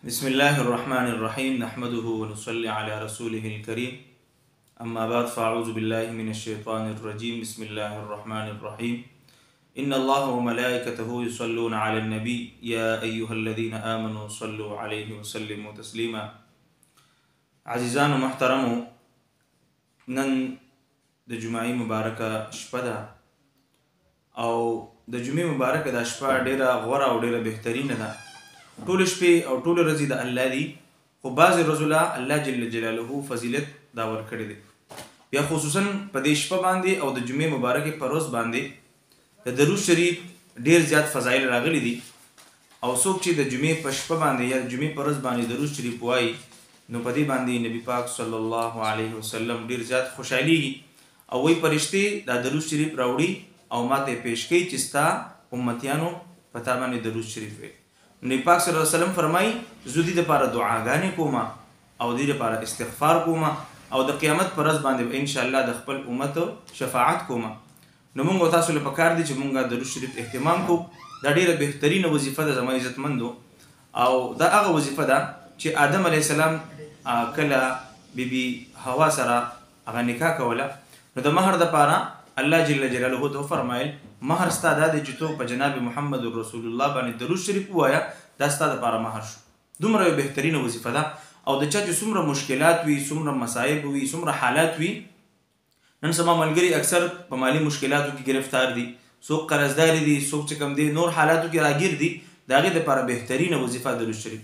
بسم الله الرحمن الرحيم نحمده ونصلي على رسوله الكريم أما بعد فأعوذ بالله من الشيطان الرجيم بسم الله الرحمن الرحيم إن الله وملائكته يصلون على النبي يا أيها الذين آمنوا صلوا عليه وسلموا تسليما عزيزان محترمو نن د جمعې مبارکه شپه ده او د جمعې مبارکه دا شپه ډیره غوره او ډیره بهترینه ده. ټول شپې او ټول ورځې د الله دي، خو بعضې ورځو له الله جل جلاله فضیلت دا ورکړی دی. بیا خصوصا په دې شپه باندې او د جمعې مبارکې په ورځ باندې د درود شریف ډیر زیات فضایل راغلي دي او څوک چې د جمعې په شپه باندې یا د جمعې په ورځ باندې درود شریف وایي نو په دې باندې نبی پاک صلی الله علیه وسلم ډیر زیات خوشحالیږي او وایي فرشتې دا درود شریف راوړي او ماته پیش کوي چې ستا امتیانو په تا باندې درود شریف وایي. نبی پاک صلی الله علیه وسلم فرمایي زه دې دپاره دعاګانې کوم او دې دپاره استغفار کوم او د قیامت په ورځ باندې به انشاءالله د خپل امت شفاعت کوم. نو موږ او تاسو له پکار دي چې موږ درود شریف اهتمام کوو. دا ډیره بهترینه وظیفه ده زما عزتمندو، او دا هغه وظیفه ده چې آدم علیه السلام کله بیبي حوا سره هغه نکاح کوله نو د مهر دپاره الله جل جلاله ته فرمایل مهر ستا دا دی چې تو په جناب محمد رسول الله باندې درود شریف ووایه، دا ستا دپاره مهر شو. دومره یو بهترینه وظیفه ده او د چا چې څومره مشکلات وي، څومره مصایب وي، څومره حالات وي. نن سبا ملګري اکثر په مالی مشکلاتو کې گرفتار دي، څوک قرضداري دي، څوک چې کوم دي نور حالاتو کې راګیر دي. د هغې دپاره بهترینه وظیفه درود شریف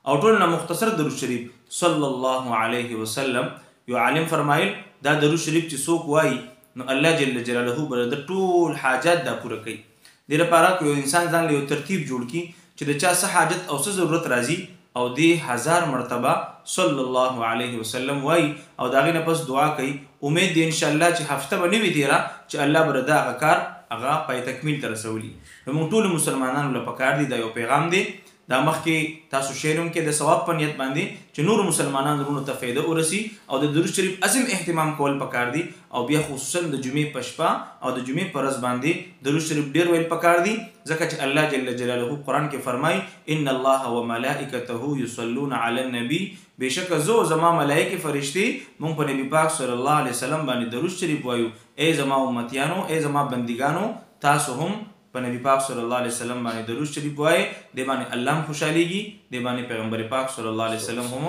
او ټول نه مختصر درود شریف صلی الله علیه وسلم. یو عالم فرمایل دا درود شریف چې څوک وایي نو الله جل جلاله به د ټول حاجات دا پوره کوي. دې لپاره که یو انسان ځان له یو ترتیب جوړ کړي چې د چا څه حاجت او څه ضرورت راځي او دې 1000 مرتبه صلی الله علیه وسلم وایي او د هغې نه پس دعا کوي، امید دی انشاءالله چې هفته به نه وي تېره چې الله به د هغه کار هغه پای تکمیل ته رسولي. نو موږ ټولو مسلمانانو له پکار دی، دا یو پیغام دی، دا مخکې تاسو شیر هم کې د ثواب په نیت باندې چې نورو مسلمانانو وروڼو ته فایده ورسي او د درود شریف عظیم اهتمام کول پکار دي. او بیا خصوصا د جمعې په شپه او د جمعې په ورځ باندې درود شریف ډیر ویل پکار دي، ځکه چې الله جل جلاله قرآن کې فرمایي ان الله وملائکته یصلون علی النبی، بېشکه زه او زما ملایکې فرشتې موږ په نبي پاک صلی الله علیه وسلم باندې درود شریف وایو. ای زما امتیانو، ای زما بندګانو، تاسو هم په نبی پاک صلی الله علیه وسلم باندې درود شریف وایي. دې باندې الله هم خوشحالیږي، دې باندې پیغمبر پاک صلی الله علیه وسلم هم